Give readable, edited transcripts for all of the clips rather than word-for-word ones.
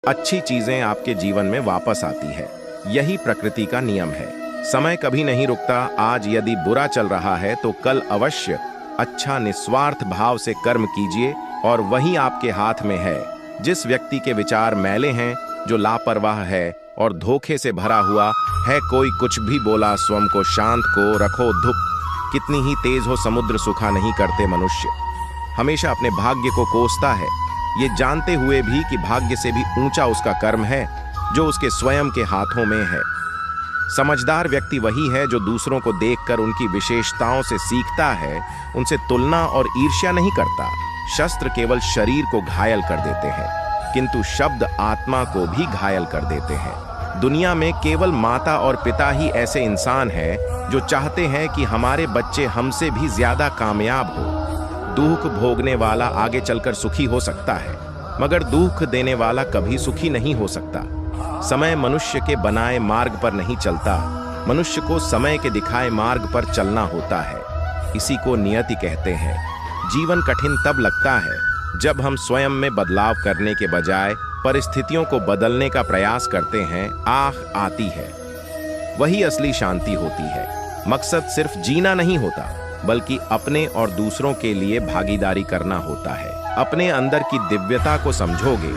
अच्छी चीजें आपके जीवन में वापस आती है। यही प्रकृति का नियम है। समय कभी नहीं रुकता। आज यदि बुरा चल रहा है तो कल अवश्य अच्छा निस्वार्थ भाव से कर्म कीजिए और वही आपके हाथ में है। जिस व्यक्ति के विचार मैले हैं, जो लापरवाह है और धोखे से भरा हुआ है, कोई कुछ भी बोला स्वयं को शांत को रखो धुप। कितनी ही तेज हो समुद्र सुखा नहीं करते मनुष्य। हमेशा अपने भाग्य को कोसता है, ये जानते हुए भी कि भाग्य से भी ऊंचा उसका कर्म है जो उसके स्वयं के हाथों में है। समझदार व्यक्ति वही है जो दूसरों को देखकर उनकी विशेषताओं से सीखता है, उनसे तुलना और ईर्ष्या नहीं करता। शस्त्र केवल शरीर को घायल कर देते हैं, किंतु शब्द आत्मा को भी घायल कर देते हैं। दुनिया में केवल माता और पिता ही ऐसे इंसान हैं जो चाहते हैं कि हमारे बच्चे हमसे भी ज्यादा कामयाब हो। दुख भोगने वाला आगे चलकर सुखी हो सकता है, मगर दुख देने वाला कभी सुखी नहीं हो सकता। समय मनुष्य के बनाए मार्ग पर नहीं चलता, मनुष्य को समय के दिखाए मार्ग पर चलना होता है। इसी को नियति कहते हैं। जीवन कठिन तब लगता है जब हम स्वयं में बदलाव करने के बजाय परिस्थितियों को बदलने का प्रयास करते हैं। आह आती है, वही असली शांति होती है। मकसद सिर्फ जीना नहीं होता, बल्कि अपने और दूसरों के लिए भागीदारी करना होता है। अपने अंदर की दिव्यता को समझोगे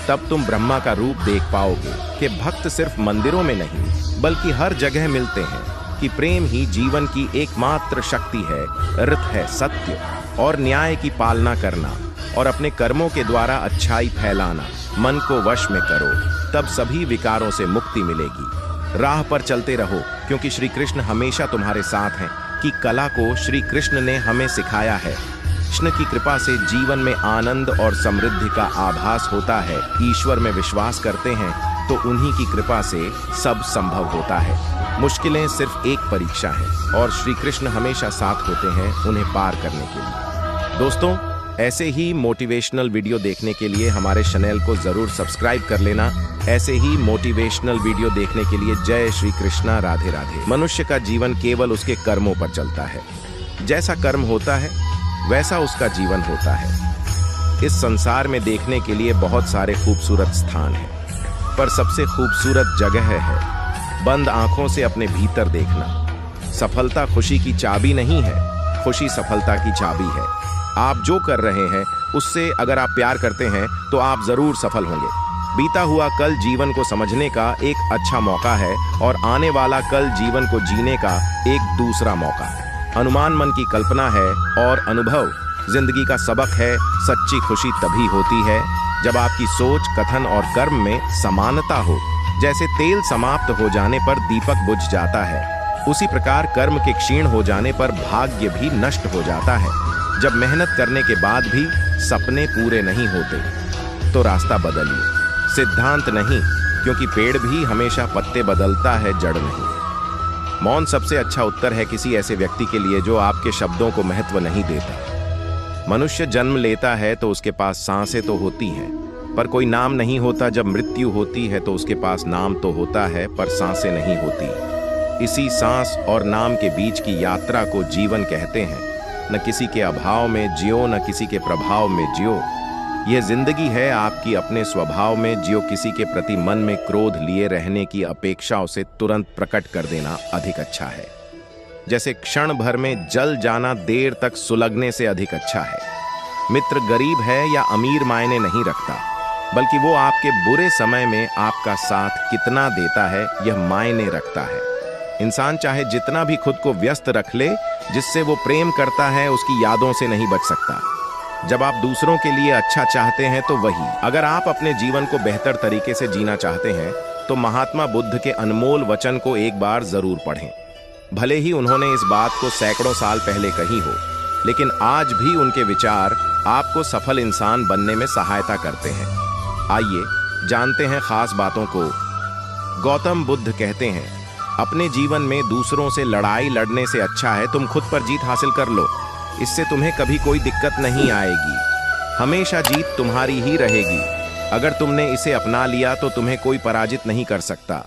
तब तुम ब्रह्मा का रूप देख पाओगे कि भक्त सिर्फ मंदिरों में नहीं बल्कि हर जगह मिलते हैं, कि प्रेम ही जीवन की एकमात्र शक्ति है। अर्थ है सत्य और न्याय की पालना करना और अपने कर्मों के द्वारा अच्छाई फैलाना। मन को वश में करो, तब सभी विकारों से मुक्ति मिलेगी। राह पर चलते रहो, क्योंकि श्री कृष्ण हमेशा तुम्हारे साथ हैं। की कला को श्री कृष्ण ने हमें सिखाया है। कृष्ण की कृपा से जीवन में आनंद और समृद्धि का आभास होता है। ईश्वर में विश्वास करते हैं तो उन्हीं की कृपा से सब संभव होता है। मुश्किलें सिर्फ एक परीक्षा है और श्री कृष्ण हमेशा साथ होते हैं उन्हें पार करने के लिए। दोस्तों, ऐसे ही मोटिवेशनल वीडियो देखने के लिए हमारे चैनल को जरूर सब्सक्राइब कर लेना। ऐसे ही मोटिवेशनल वीडियो देखने के लिए जय श्री कृष्णा, राधे राधे। मनुष्य का जीवन केवल उसके कर्मों पर चलता है। जैसा कर्म होता है वैसा उसका जीवन होता है। इस संसार में देखने के लिए बहुत सारे खूबसूरत स्थान हैं, पर सबसे खूबसूरत जगह है बंद आंखों से अपने भीतर देखना। सफलता खुशी की चाबी नहीं है, खुशी सफलता की चाबी है। आप जो कर रहे हैं उससे अगर आप प्यार करते हैं तो आप जरूर सफल होंगे। बीता हुआ कल जीवन को समझने का एक अच्छा मौका है और आने वाला कल जीवन को जीने का एक दूसरा मौका है। अनुमान मन की कल्पना है और अनुभव जिंदगी का सबक है। सच्ची खुशी तभी होती है जब आपकी सोच, कथन और कर्म में समानता हो। जैसे तेल समाप्त हो जाने पर दीपक बुझ जाता है, उसी प्रकार कर्म के क्षीण हो जाने पर भाग्य भी नष्ट हो जाता है। जब मेहनत करने के बाद भी सपने पूरे नहीं होते तो रास्ता बदलिए। सिद्धांत नहीं, क्योंकि पेड़ भी हमेशा पत्ते बदलता है, जड़ नहीं। मौन सबसे अच्छा उत्तर है किसी ऐसे व्यक्ति के लिए जो आपके शब्दों को महत्व नहीं देता। मनुष्य जन्म लेता है तो उसके पास सांसें तो होती हैं, पर कोई नाम नहीं होता। जब मृत्यु होती है तो उसके पास नाम तो होता है, पर सांसें नहीं होती। इसी सांस और नाम के बीच की यात्रा को जीवन कहते हैं। न किसी के अभाव में जियो, न किसी के प्रभाव में जियो। यह जिंदगी है आपकी अपने स्वभाव में जियो। किसी के प्रति मन में क्रोध लिए रहने की अपेक्षाओं से तुरंत प्रकट कर देना अधिक अच्छा है। जैसे क्षण भर में जल जाना देर तक सुलगने से अधिक अच्छा है। मित्र गरीब है या अमीर मायने नहीं रखता, बल्कि वो आपके बुरे समय में आपका साथ कितना देता है यह मायने रखता है। इंसान चाहे जितना भी खुद को व्यस्त रख ले, जिससे वो प्रेम करता है उसकी यादों से नहीं बच सकता। जब आप दूसरों के लिए अच्छा चाहते हैं तो वही। अगर आप अपने जीवन को बेहतर तरीके से जीना चाहते हैं तो महात्मा बुद्ध के अनमोल वचन को एक बार जरूर पढ़ें। भले ही उन्होंने इस बात को सैकड़ों साल पहले कही हो, लेकिन आज भी उनके विचार आपको सफल इंसान बनने में सहायता करते हैं। आइए जानते हैं खास बातों को। गौतम बुद्ध कहते हैं, अपने जीवन में दूसरों से लड़ाई लड़ने से अच्छा है तुम खुद पर जीत हासिल कर लो। इससे तुम्हें कभी कोई दिक्कत नहीं आएगी, हमेशा जीत तुम्हारी ही रहेगी। अगर तुमने इसे अपना लिया तो तुम्हें कोई पराजित नहीं कर सकता।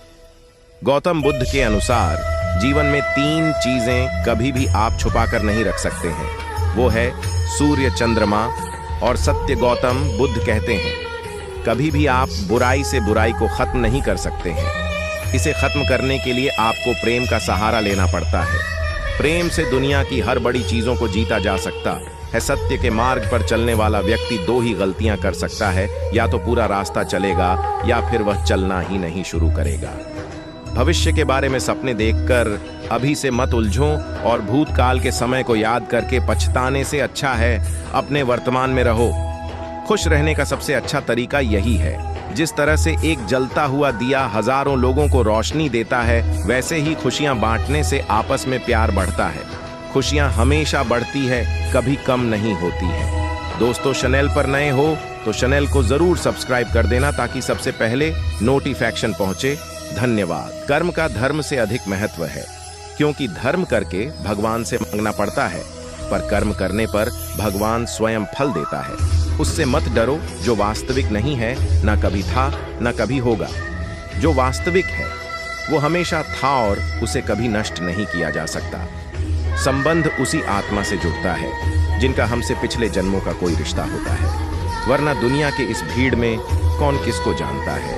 गौतम बुद्ध के अनुसार जीवन में 3 चीजें कभी भी आप छुपा कर नहीं रख सकते हैं। वो है सूर्य, चंद्रमा और सत्य। गौतम बुद्ध कहते हैं, कभी भी आप बुराई से बुराई को खत्म नहीं कर सकते हैं। इसे खत्म करने के लिए आपको प्रेम का सहारा लेना पड़ता है। प्रेम से दुनिया की हर बड़ी चीजों को जीता जा सकता है। सत्य के मार्ग पर चलने वाला व्यक्ति दो ही गलतियां कर सकता है, या तो पूरा रास्ता चलेगा या फिर वह चलना ही नहीं शुरू करेगा। भविष्य के बारे में सपने देखकर अभी से मत उलझो और भूतकाल के समय को याद करके पछताने से अच्छा है अपने वर्तमान में रहो। खुश रहने का सबसे अच्छा तरीका यही है। जिस तरह से एक जलता हुआ दिया हजारों लोगों को रोशनी देता है, वैसे ही खुशियां बांटने से आपस में प्यार बढ़ता है। खुशियां हमेशा बढ़ती है, कभी कम नहीं होती है। दोस्तों, चैनल पर नए हो तो चैनल को जरूर सब्सक्राइब कर देना ताकि सबसे पहले नोटिफिकेशन पहुंचे। धन्यवाद। कर्म का धर्म से अधिक महत्व है, क्योंकि धर्म करके भगवान से मांगना पड़ता है, पर कर्म करने पर भगवान स्वयं फल देता है। उससे मत डरो जो वास्तविक नहीं है, न कभी था न कभी होगा। जो वास्तविक है वो हमेशा था और उसे कभी नष्ट नहीं किया जा सकता। संबंध उसी आत्मा से जुड़ता है जिनका हमसे पिछले जन्मों का कोई रिश्ता होता है, वरना दुनिया के इस भीड़ में कौन किसको जानता है।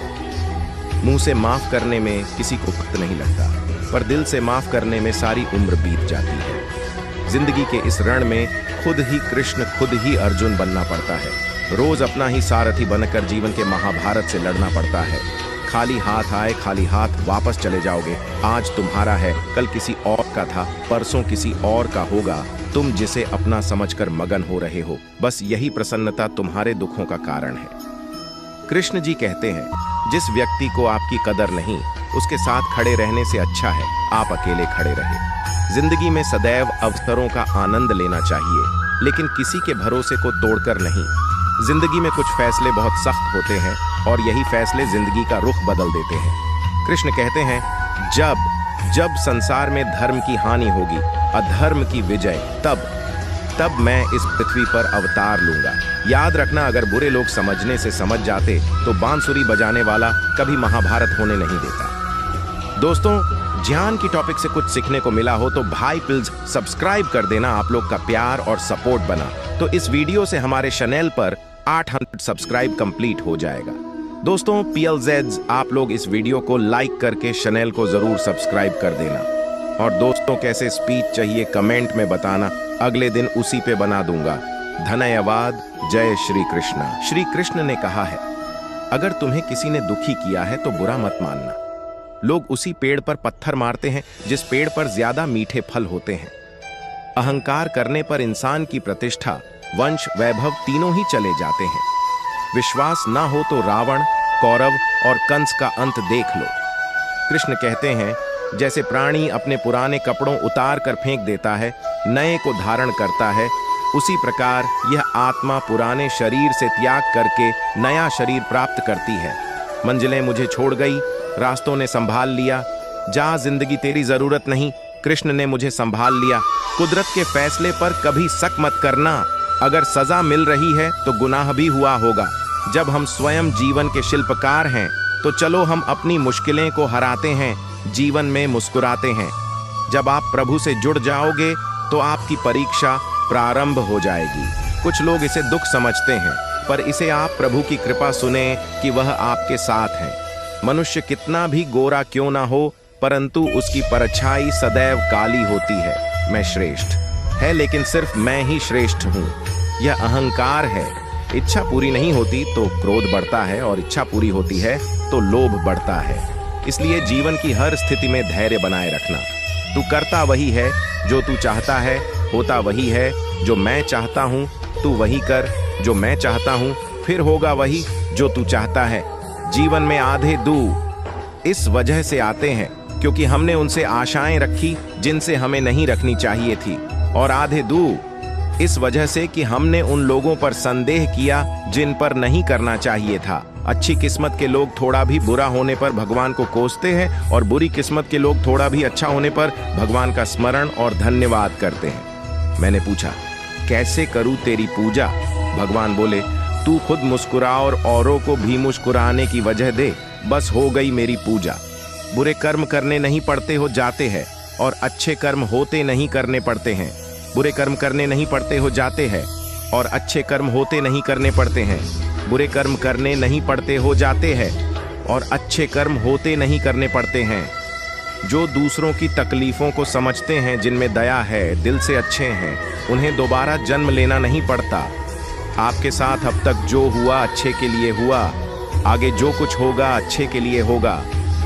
मुंह से माफ करने में किसी को वक्त नहीं लगता, पर दिल से माफ करने में सारी उम्र बीत जाती है। जिंदगी के इस रण में खुद ही कृष्ण, खुद ही अर्जुन बनना पड़ता है। रोज अपना ही सारथी बनकर जीवन के महाभारत से लड़ना पड़ता है। खाली हाथ आए खाली हाथ वापस चले जाओगे। आज तुम्हारा है, कल किसी और का था, परसों किसी और का होगा। तुम जिसे अपना समझकर मगन हो रहे हो, बस यही प्रसन्नता तुम्हारे दुखों का कारण है। कृष्ण जी कहते हैं, जिस व्यक्ति को आपकी कदर नहीं, उसके साथ खड़े रहने से अच्छा है आप अकेले खड़े रहे। जिंदगी में सदैव अवसरों का आनंद लेना चाहिए, लेकिन किसी के भरोसे को तोड़कर नहीं। जिंदगी में कुछ फैसले बहुत सख्त होते हैं और यही फैसले जिंदगी का रुख बदल देते हैं। कृष्ण कहते हैं, जब संसार में धर्म की हानि होगी, अधर्म की विजय, तब मैं इस पृथ्वी पर अवतार लूंगा। याद रखना, अगर बुरे लोग समझने से समझ जाते तो बांसुरी बजाने वाला कभी महाभारत होने नहीं देता। दोस्तों, ज्ञान की टॉपिक से कुछ सीखने को मिला हो तो भाई प्लीज सब्सक्राइब कर देना। आप लोग का प्यार और सपोर्ट बना तो इस वीडियो से हमारे चैनल पर 800 सब्सक्राइब कंप्लीट हो जाएगा। दोस्तों, PLZs, आप लोग इस वीडियो को लाइक करके चैनल को जरूर सब्सक्राइब कर देना। और दोस्तों, कैसे स्पीच चाहिए कमेंट में बताना, अगले दिन उसी पे बना दूंगा। धन्यवाद। जय श्री कृष्णा। श्री कृष्ण ने कहा है, अगर तुम्हें किसी ने दुखी किया है तो बुरा मत मानना। लोग उसी पेड़ पर पत्थर मारते हैं जिस पेड़ पर ज्यादा मीठे फल होते हैं। अहंकार करने पर इंसान की प्रतिष्ठा, वंश, वैभव तीनों ही चले जाते हैं। विश्वास ना हो तो रावण, कौरव और कंस का अंत देख लो। कृष्ण कहते हैं, जैसे प्राणी अपने पुराने कपड़ों उतार कर फेंक देता है, नए को धारण करता है, उसी प्रकार यह आत्मा पुराने शरीर से त्याग करके नया शरीर प्राप्त करती है। मंजिलें मुझे छोड़ गई, रास्तों ने संभाल लिया, जा जिंदगी तेरी जरूरत नहीं, कृष्ण ने मुझे संभाल लिया। कुदरत के फैसले पर कभी शक मत करना। अगर सजा मिल रही है तो गुनाह भी हुआ होगा। जब हम स्वयं जीवन के शिल्पकार हैं तो चलो हम अपनी मुश्किलें को हराते हैं, जीवन में मुस्कुराते हैं। जब आप प्रभु से जुड़ जाओगे तो आपकी परीक्षा प्रारंभ हो जाएगी। कुछ लोग इसे दुख समझते हैं, पर इसे आप प्रभु की कृपा सुने कि वह आपके साथ है। मनुष्य कितना भी गोरा क्यों ना हो, परंतु उसकी परछाई सदैव काली होती है। मैं श्रेष्ठ है, लेकिन सिर्फ मैं ही श्रेष्ठ हूँ, यह अहंकार है। इच्छा पूरी नहीं होती तो क्रोध बढ़ता है, और इच्छा पूरी होती है तो लोभ बढ़ता है। इसलिए जीवन की हर स्थिति में धैर्य बनाए रखना। तू करता वही है जो तू चाहता है, होता वही है जो मैं चाहता हूँ। तू वही कर जो मैं चाहता हूँ, फिर होगा वही जो तू चाहता है। जीवन में आधे दू इस वजह से आते हैं क्योंकि हमने उनसे आशाएं रखी जिनसे हमें नहीं रखनी चाहिए थी, और आधे दू इस वजह से कि हमने उन लोगों पर संदेह किया जिन पर नहीं करना चाहिए था। अच्छी किस्मत के लोग थोड़ा भी बुरा होने पर भगवान को कोसते हैं, और बुरी किस्मत के लोग थोड़ा भी अच्छा होने पर भगवान का स्मरण और धन्यवाद करते हैं। मैंने पूछा, कैसे करूं तेरी पूजा? भगवान बोले, तू खुद मुस्कुरा और औरों को भी मुस्कुराने की वजह दे, बस हो गई मेरी पूजा। बुरे कर्म करने नहीं पड़ते हो जाते हैं, और अच्छे कर्म होते नहीं करने पड़ते हैं। बुरे कर्म करने नहीं पड़ते हो जाते हैं, और अच्छे कर्म होते नहीं करने पड़ते हैं। बुरे कर्म करने नहीं पड़ते हो जाते हैं और अच्छे कर्म होते नहीं करने पड़ते हैं। जो दूसरों की तकलीफों को समझते हैं, जिनमें दया है, दिल से अच्छे हैं, उन्हें दोबारा जन्म लेना नहीं पड़ता। आपके साथ अब तक जो हुआ अच्छे के लिए हुआ, आगे जो कुछ होगा अच्छे के लिए होगा।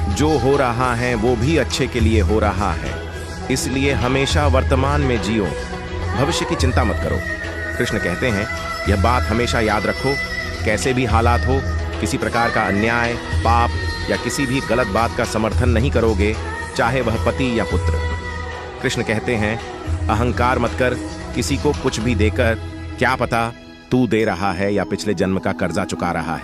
जो हो रहा है वो भी अच्छे के लिए हो रहा है, इसलिए हमेशा वर्तमान में जियो, भविष्य की चिंता मत करो। कृष्ण कहते हैं, यह बात हमेशा याद रखो, कैसे भी हालात हो, किसी प्रकार का अन्याय, पाप या किसी भी गलत बात का समर्थन नहीं करोगे, चाहे वह पति या पुत्र। कृष्ण कहते हैं, अहंकार मत कर, किसी को कुछ भी देकर, क्या पता तू दे रहा है या पिछले जन्म का कर्जा चुका रहा है।